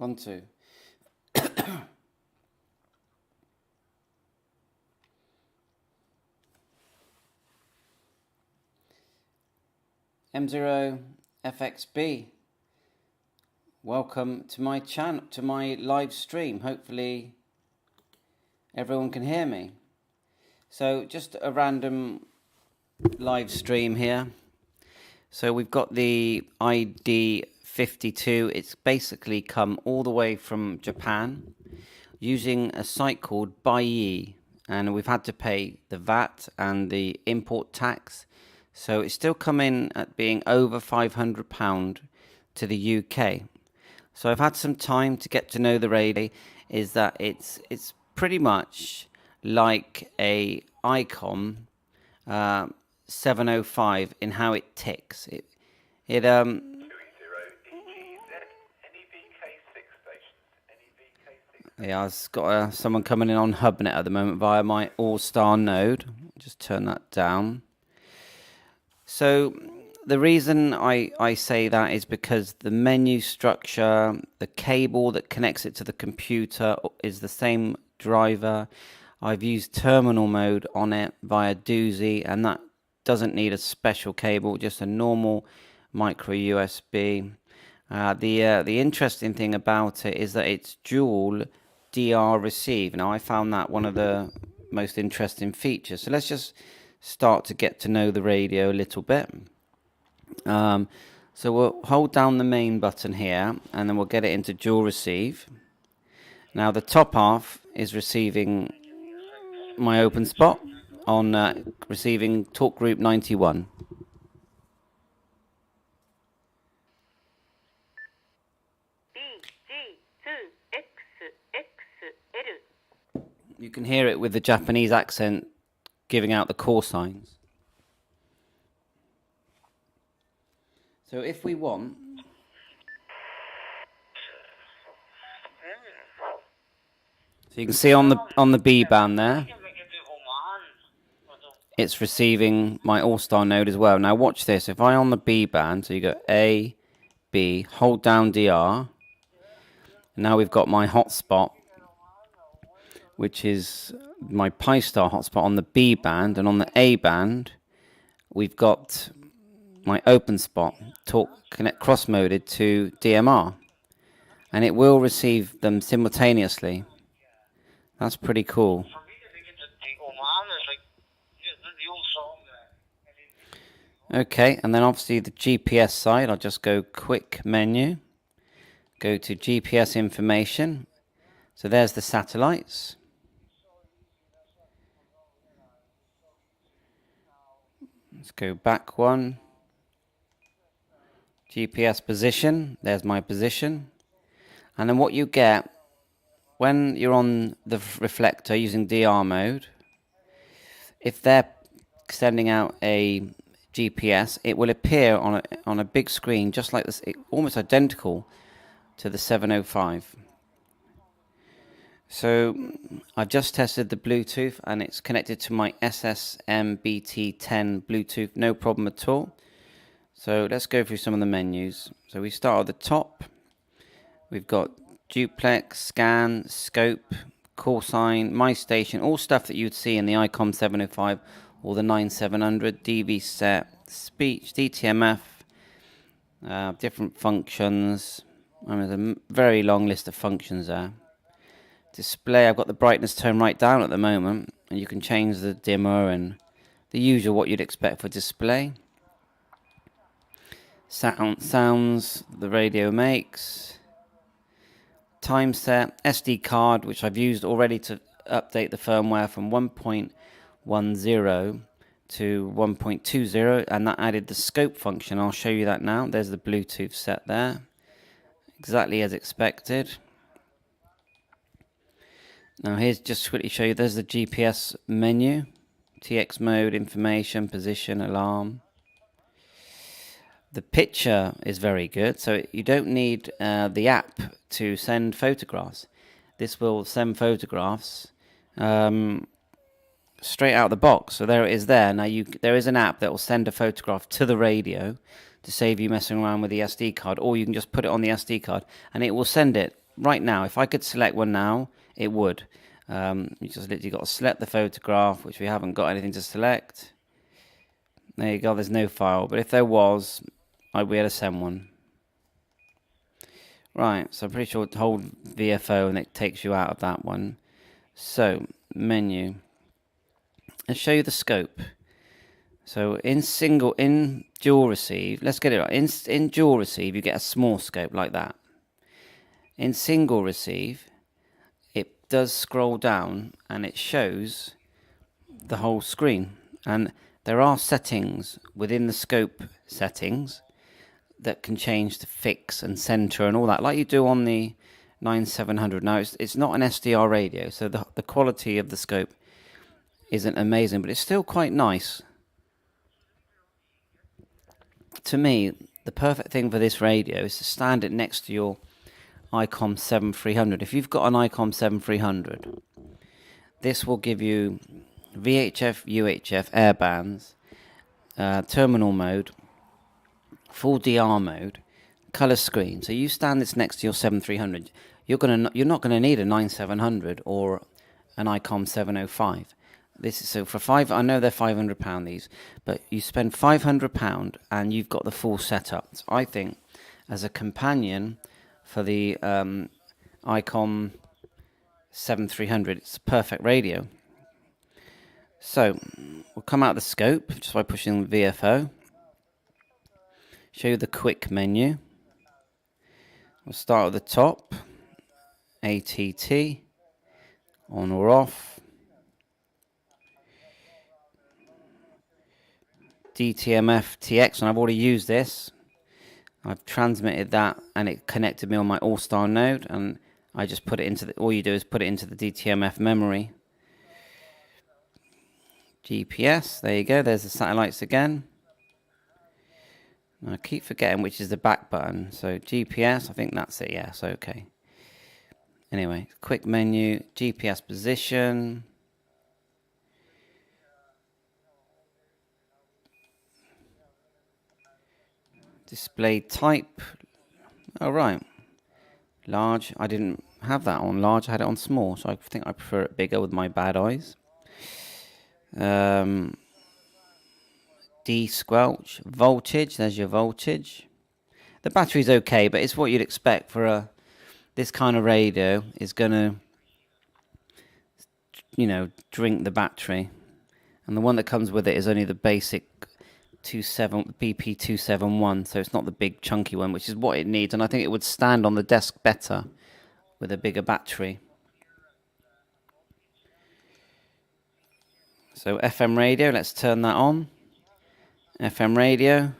1, 2. M0FXB. Welcome to my channel, to my live stream. Hopefully everyone can hear me. So just a random live stream here. So we've got the ID-52. It's basically come all the way from Japan using a site called Buyee, and we've had to pay the VAT and the import tax. So it's still coming at being over £500 to the UK. So I've had some time to get to know the radio. Is that it's pretty much like a ICOM 705 in how it ticks. Yeah, I've got someone coming in on HubNet at the moment via my All-Star node. Just turn that down. So the reason I say that is because the menu structure, the cable that connects it to the computer is the same driver. I've used terminal mode on it via Doozy, and that doesn't need a special cable, just a normal micro USB. The interesting thing about it is that it's dual DR receive. Now I found that one of the most interesting features. So let's just start to get to know the radio a little bit. So we'll hold down the main button here, and then we'll get it into dual receive. Now the top half is receiving my open spot on receiving talk group 91. You can hear it with the Japanese accent giving out the call signs. So if we want, so you can see on the B band there, it's receiving my All-Star node as well. Now watch this. If I on the B band, so you go A, B, hold down DR. And now we've got my hotspot, which is my Pi-Star hotspot on the B band, and on the A band, we've got my open spot, talk connect cross-moded to DMR, and it will receive them simultaneously. That's pretty cool. Okay, and then obviously the GPS side, I'll just go quick menu, go to GPS information. So there's the satellites. Let's go back one. GPS position, there's my position. And then what you get when you're on the reflector using DR mode, if they're sending out a GPS, it will appear on a big screen just like this, almost identical to the 705. So I've just tested the Bluetooth, and it's connected to my SSMBT10 Bluetooth, no problem at all. So let's go through some of the menus. So we start at the top. We've got duplex, scan, scope, call sign, my station, all stuff that you'd see in the ICOM 705 or the 9700, DV set, speech, DTMF, different functions. There's a very long list of functions there. Display, I've got the brightness tone right down at the moment, and you can change the dimmer and the usual what you'd expect for display. Sounds the radio makes. Time set, SD card, which I've used already to update the firmware from 1.10 to 1.20, and that added the scope function. I'll show you that now. There's the Bluetooth set there, exactly as expected. Now here's just to quickly show you, there's the GPS menu, TX mode, information, position, alarm. The picture is very good, so you don't need the app to send photographs. This will send photographs straight out of the box. So there it is there. Now there is an app that will send a photograph to the radio to save you messing around with the SD card, or you can just put it on the SD card and it will send it right now, if I could select one now, it would. You just literally got to select the photograph, which we haven't got anything to select. There you go, there's no file. But if there was, I'd be able to send one. Right, so I'm pretty sure hold VFO and it takes you out of that one. So, menu. Let's show you the scope. So in dual receive, let's get it right. In dual receive, you get a small scope like that. In single receive, it does scroll down and it shows the whole screen. And there are settings within the scope settings that can change to fix and center and all that, like you do on the 9700. Now, it's not an SDR radio, so the quality of the scope isn't amazing, but it's still quite nice. To me, the perfect thing for this radio is to stand it next to your ICOM 7300. If you've got an ICOM 7300, this will give you VHF, UHF airbands, terminal mode, full DR mode, color screen. So you stand this next to your 7300, you're not gonna need a 9700 or an ICOM 705. This is so for I know they're £500 these, but you spend £500 and you've got the full setup. So I think as a companion for the ICOM 7300, it's a perfect radio. So we'll come out of the scope just by pushing VFO. Show you the quick menu. We'll start at the top. ATT, on or off. DTMF TX, and I've already used this. I've transmitted that and it connected me on my All-Star node, and I just put it into all you do is put it into the DTMF memory. GPS, there you go, there's the satellites again. And I keep forgetting which is the back button. So GPS, I think that's it, yes, okay. Anyway, quick menu, GPS position. Display type. Oh, right. Large. I didn't have that on large. I had it on small. So I think I prefer it bigger with my bad eyes. De-squelch. Voltage. There's your voltage. The battery's okay, but it's what you'd expect for this kind of radio is going to, drink the battery. And the one that comes with it is only the basic BP271, so it's not the big chunky one, which is what it needs, and I think it would stand on the desk better with a bigger battery. So FM radio, let's turn that on. FM radio.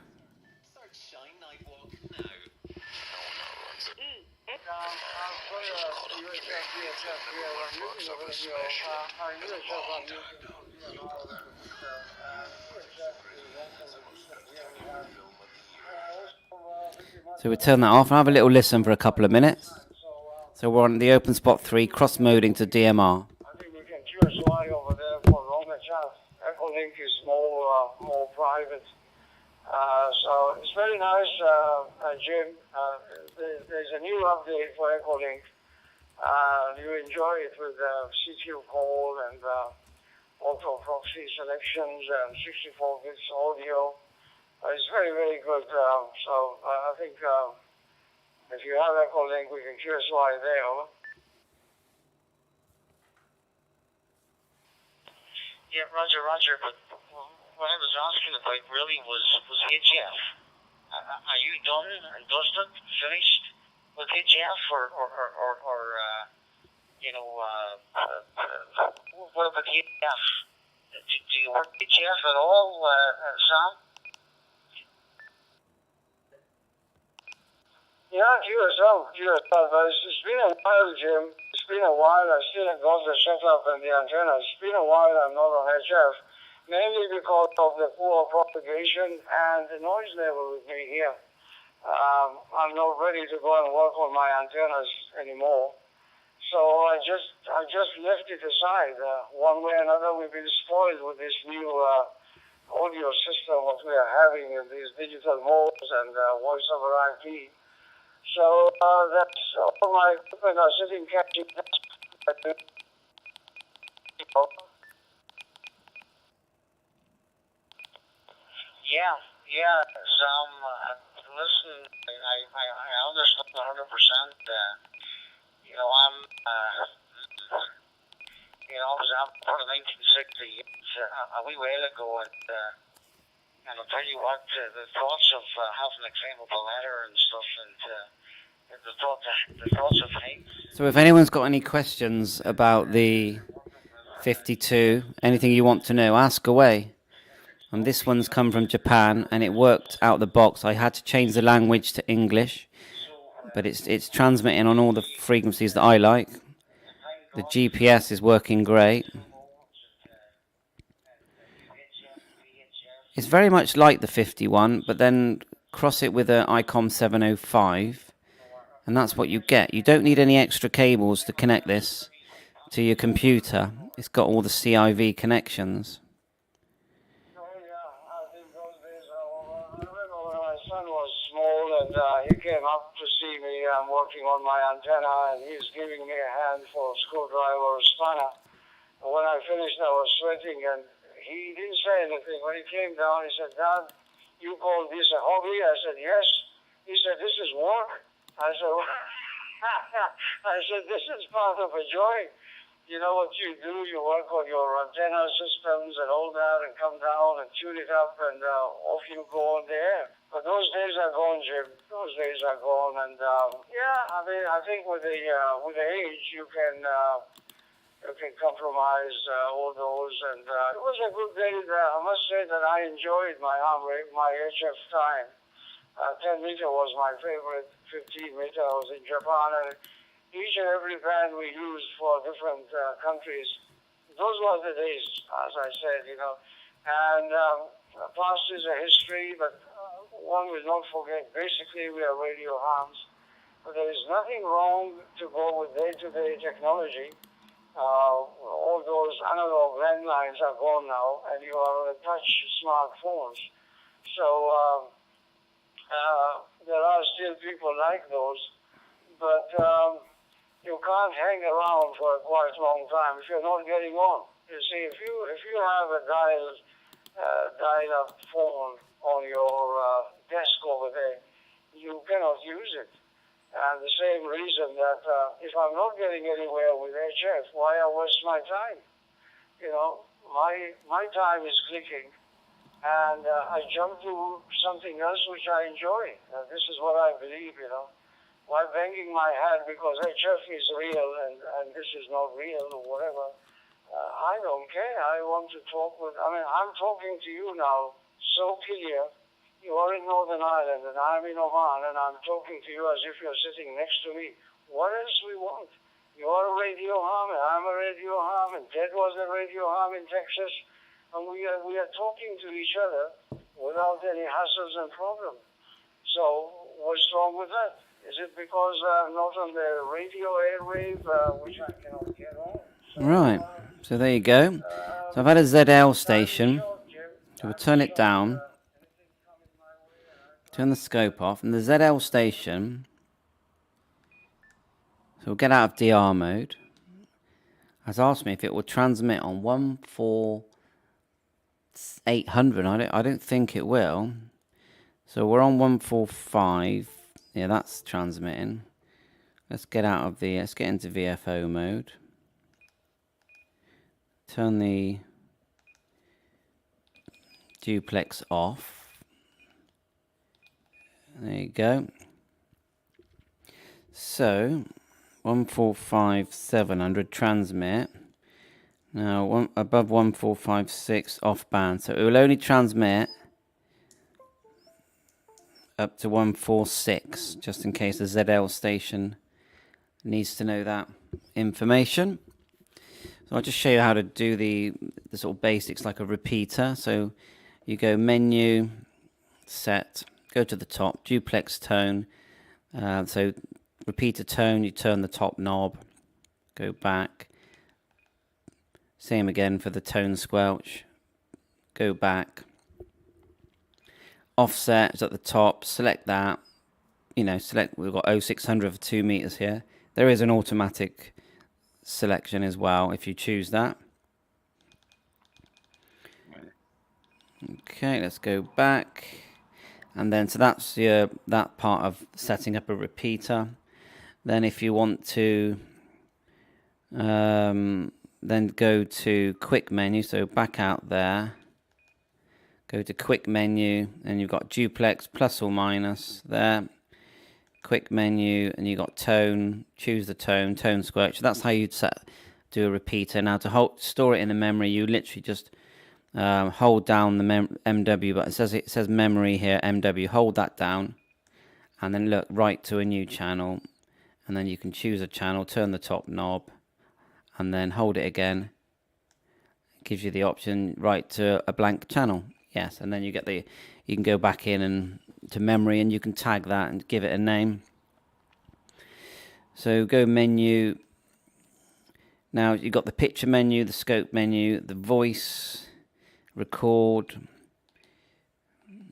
So we turn that off and have a little listen for a couple of minutes. So we're on the open spot 3, cross-moding to DMR. I think we can QSY over there for longer chance. Echolink is more private. So it's very nice, Jim. There's a new update for Echolink. You enjoy it with CQ call and auto proxy selections and 64 bits audio. It's very, very good. So I think if you have Echolink, we can QSY there. Over. Yeah, Roger. But what I was asking about really was HF. Are you done and dusted, finished with HF, or what about HF? Do you work HF at all, Sam? Yeah, QSL. But it's been a while, Jim. It's been a while. I still have got the setup and the antenna. It's been a while I'm not on HF, mainly because of the poor propagation and the noise level with me here. I'm not ready to go and work on my antennas anymore. So I just left it aside. One way or another, we've been spoiled with this new audio system that we are having in these digital modes and voice over IP. So that's all my equipment are sitting catching dust. Yeah, yeah. Listen, I understand 100%. I'm, I was out for 1960 a wee while ago, and I'll tell you what, the thoughts of having a claimable letter and stuff, and the thoughts of hate. So if anyone's got any questions about the 52, anything you want to know, ask away. And this one's come from Japan, and it worked out the box. I had to change the language to English, but it's transmitting on all the frequencies that I like. The GPS is working great. It's very much like the 51, but then cross it with an ICOM 705, and that's what you get. You don't need any extra cables to connect this to your computer. It's got all the CIV connections. My son was small, and he came up to see me. I'm working on my antenna, and he's giving me a hand for a screwdriver or spanner. And when I finished, I was sweating, and he didn't say anything. When he came down, he said, "Dad, you call this a hobby?" I said, "Yes." He said, "This is work?" I said, I said, "This is part of a joy. You know what you do? You work on your antenna systems and all that, and come down and tune it up, and off you go on the air." But those days are gone, Jim. Those days are gone, and I think with the age you can compromise all those, and it was a good day. I must say that I enjoyed my HF time. 10 meter was my favorite. 15 meter I was in Japan, and each and every band we used for different countries. Those were the days, as I said, And past is a history, but one will not forget. Basically, we are radio hams. But there is nothing wrong to go with day-to-day technology. All those analog landlines are gone now, and you are on touch smartphones. So there are still people like those, but you can't hang around for a quite long time if you're not getting on. You see, if you have a dial-up phone on your desk over there, you cannot use it. And the same reason that if I'm not getting anywhere with HF, why I waste my time? My time is clicking, and I jump to something else which I enjoy. This is what I believe, Why banging my head because HF is real and this is not real or whatever? I don't care. I want to talk I'm talking to you now so clear. You are in Northern Ireland and I'm in Oman, and I'm talking to you as if you're sitting next to me. What else we want? You are a radio ham, and I'm a radio ham, and Ted was a radio ham in Texas, and we are talking to each other without any hassles and problems. So what's wrong with that? Is it because I'm not on the radio airwave, which I cannot get on? Right, so there you go. So I've had a ZL station, so we'll turn it down, turn the scope off, and the ZL station, so we'll get out of DR mode, has asked me if it will transmit on 14800. I don't think it will. So we're on 145. Yeah, that's transmitting. Let's get into VFO mode. Turn the duplex off. There you go. So 145,700 transmit. Now above 1456 off band. So it will only transmit up to 146, just in case the ZL station needs to know that information. So I'll just show you how to do the sort of basics like a repeater. So you go menu, set, go to the top, duplex tone. So repeater tone, you turn the top knob, go back. Same again for the tone squelch, go back. Offset is at the top, select that, select, we've got 0600 for 2 meters here. There is an automatic selection as well if you choose that. Okay, let's go back. And then, so that's that part of setting up a repeater. Then if you want to then go to quick menu, so back out there, go to quick menu, and you've got duplex plus or minus there, quick menu, and you've got tone, choose the tone squelch. That's how you'd do a repeater. Now to store it in the memory, you literally just hold down the MW button. It says memory here, MW, hold that down, and then look, right to a new channel, and then you can choose a channel, turn the top knob, and then hold it again. It gives you the option, right to a blank channel. Yes, and then you can go back in and to memory, and you can tag that and give it a name. So go menu. Now you've got the picture menu, the scope menu, the voice, record.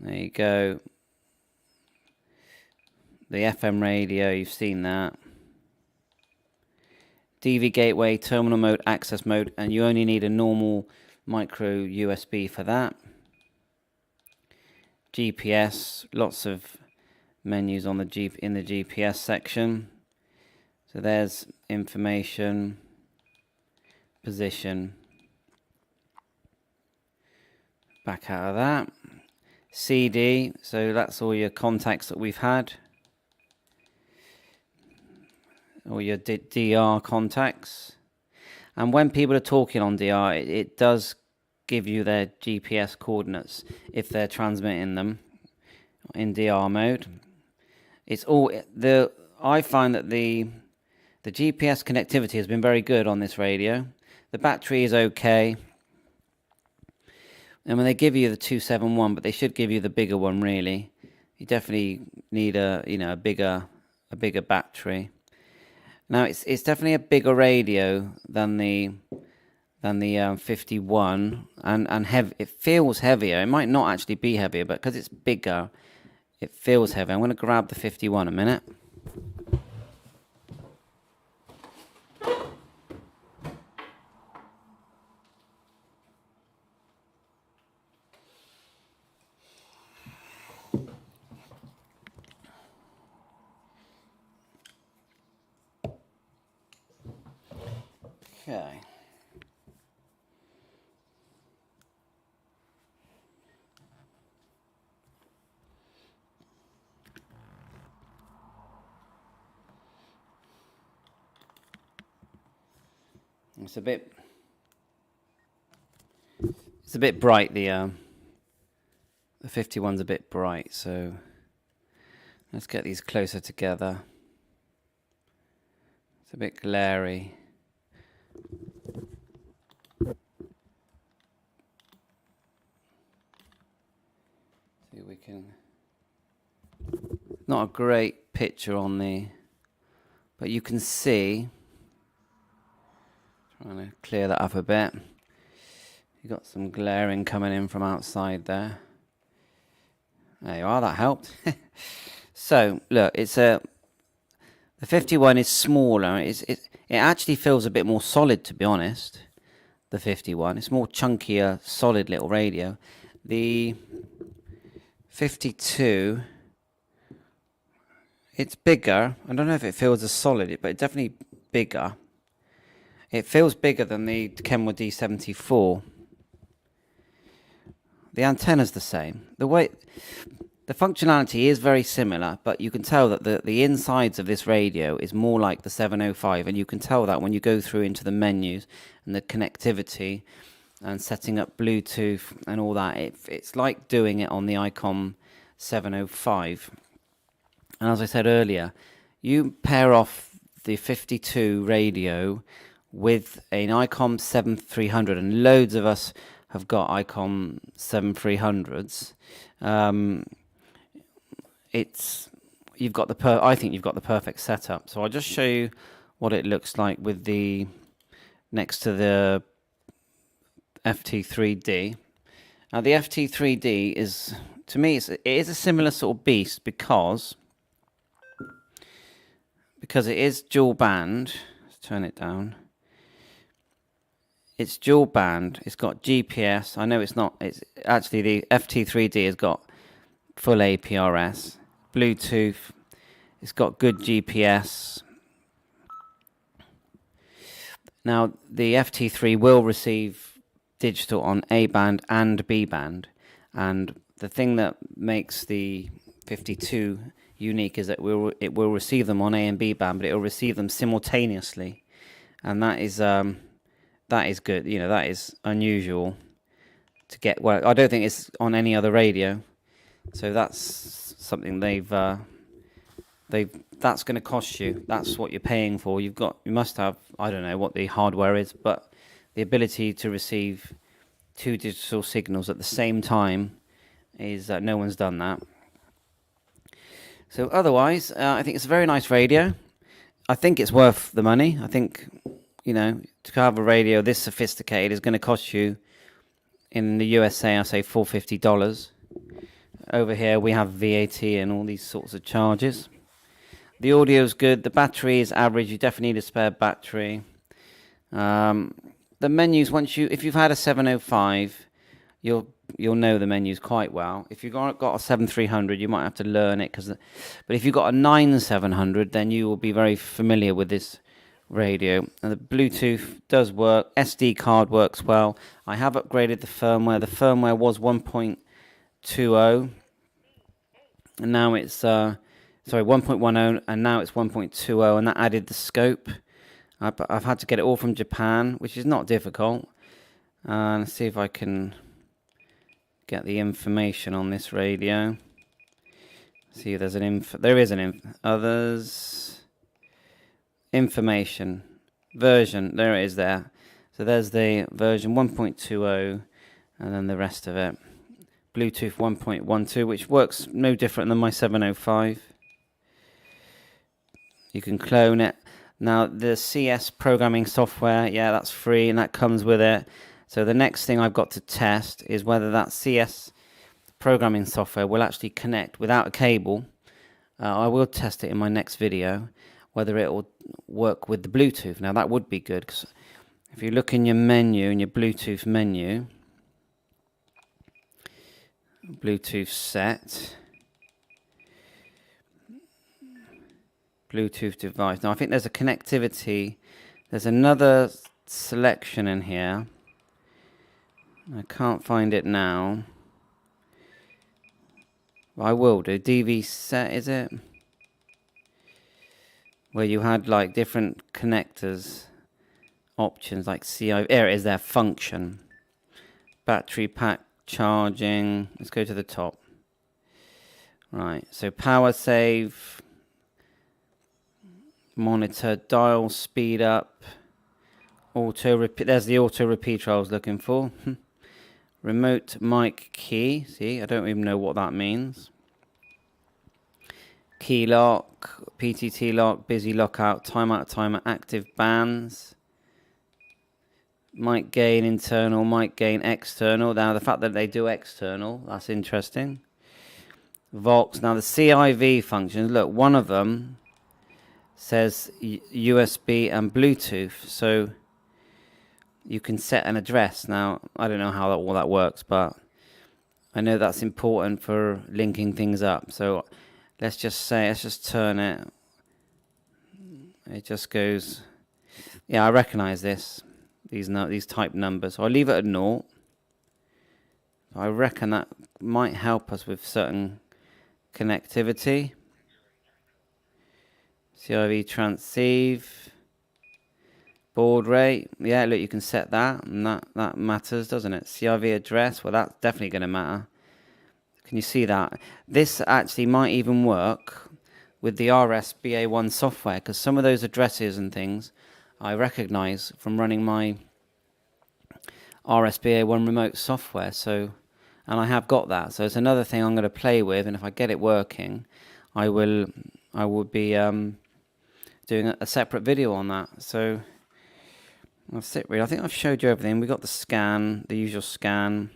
There you go. The FM radio, you've seen that. DV gateway, terminal mode, access mode, and you only need a normal micro USB for that. GPS, lots of menus on in the GPS section. So there's information, position. Back out of that. CD, so that's all your contacts that we've had. All your DR contacts. And when people are talking on DR, it does give you their GPS coordinates if they're transmitting them in DR mode. I find that the GPS connectivity has been very good on this radio. The battery is okay. And when they give you the 271, but they should give you the bigger one, really. You definitely need a bigger battery. Now it's definitely a bigger radio than the 51, and it feels heavier. It might not actually be heavier, but because it's bigger, it feels heavier. I'm going to grab the 51 a minute. Okay. It's a bit bright. The 51's a bit bright, so let's get these closer together. It's a bit glary. See, we can. Not a great picture on but you can see. Trying to clear that up a bit. You got some glaring coming in from outside there. There you are. That helped. So look, the 51 is smaller. It actually feels a bit more solid, to be honest. The 51, it's more chunkier, solid little radio. The 52, it's bigger. I don't know if it feels as solid, but it's definitely bigger. It feels bigger than the Kenwood D74. The antenna's the same. The functionality is very similar, but you can tell that the insides of this radio is more like the 705, and you can tell that when you go through into the menus and the connectivity and setting up Bluetooth and all that. It's like doing it on the ICOM 705. And as I said earlier, you pair off the 52 radio with an ICOM 7300, and loads of us have got ICOM 7300s. I think you've got the perfect setup. So I'll just show you what it looks like with the next to the FT3D. Now the FT3D is, to me, it is a similar sort of beast, because because it is dual band. Let's turn it down. It's dual band. It's got GPS. I know it's not. It's actually the FT3D has got full APRS. Bluetooth. It's got good GPS. Now the FT3 will receive digital on A band and B band, and the thing that makes the 52 unique is that it will receive them on A and B band, but it will receive them simultaneously, and that is good. You know, that is unusual to get. Well, I don't think it's on any other radio, so that's something they've that's going to cost you. That's what you're paying for. You must have, I don't know what the hardware is, but the ability to receive two digital signals at the same time is no one's done that. So otherwise, I think it's a very nice radio. I think it's worth the money. I think, you know, to have a radio this sophisticated is going to cost you, in the USA, I say $450. Over here, we have VAT and all these sorts of charges. The audio is good. The battery is average. You definitely need a spare battery. The menus, if you've had a 705, you'll know the menus quite well. If you've got a 7300, you might have to learn it, but if you've got a 9700, then you will be very familiar with this radio. And the Bluetooth does work. SD card works well. I have upgraded the firmware. The firmware was 1.20, and now it's 1.10, and now it's 1.20, and that added the scope. I've had to get it all from Japan, which is not difficult. Let's see if I can get the information on this radio. See if there's there is others. Information. Version. There it is there. So there's the version 1.20 and then the rest of it. Bluetooth 1.12, which works no different than my 705. You can clone it. Now the CS programming software, yeah, that's free and that comes with it. So the next thing I've got to test is whether that CS programming software will actually connect without a cable. I will test it in my next video, whether it will work with the Bluetooth. Now that would be good, because if you look in your menu, in your Bluetooth menu, Bluetooth set, Bluetooth device. Now I think there's a connectivity, there's another selection in here. I can't find it now. I will do. DV set, is it? Where you had like different connectors options, like CI. There it is there, function. Battery pack charging. Let's go to the top. Right, so power save. Monitor dial speed up. Auto repeat. There's the auto repeater I was looking for. Remote mic key. See, I don't even know what that means. Key lock, PTT lock, busy lockout, timeout, timer, active bands. Mic gain internal, mic gain external. Now the fact that they do external, that's interesting. Vox. Now the CIV functions. Look, one of them says USB and Bluetooth, so you can set an address. Now I don't know how all that works, but I know that's important for linking things up. So let's just turn it. It just goes. Yeah, I recognize these type numbers. So I'll leave it at 0. I reckon that might help us with certain connectivity. CIV transceive. Baud rate. Yeah, look, you can set that, and that matters, doesn't it? CIV address. Well, that's definitely going to matter. Can you see that? This actually might even work with the RSBA1 software, because some of those addresses and things I recognize from running my RSBA1 remote software. So, and I have got that. So it's another thing I'm going to play with, and if I get it working, I will be doing a separate video on that. So that's it really. I think I've showed you everything. We got the scan, the usual scan,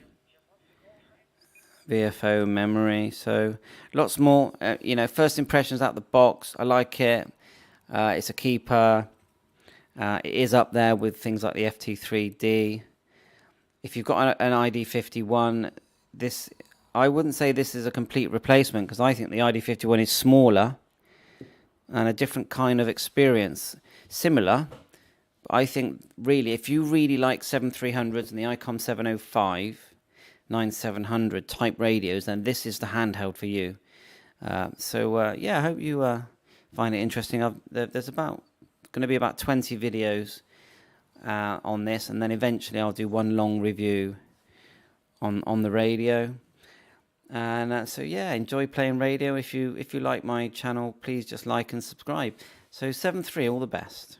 VFO memory. So lots more. First impressions out the box. I like it. It's a keeper. It is up there with things like the FT3D. If you've got an ID-51, I wouldn't say this is a complete replacement, because I think the ID-51 is smaller and a different kind of experience. Similar, but I think really, if you really like 7300s and the ICOM 705, 9700 type radios, then this is the handheld for you. Yeah, I hope you find it interesting. There's going to be about 20 videos on this, and then eventually I'll do one long review on the radio. And so yeah, enjoy playing radio. If you like my channel, please just like and subscribe. So 7.3, all the best.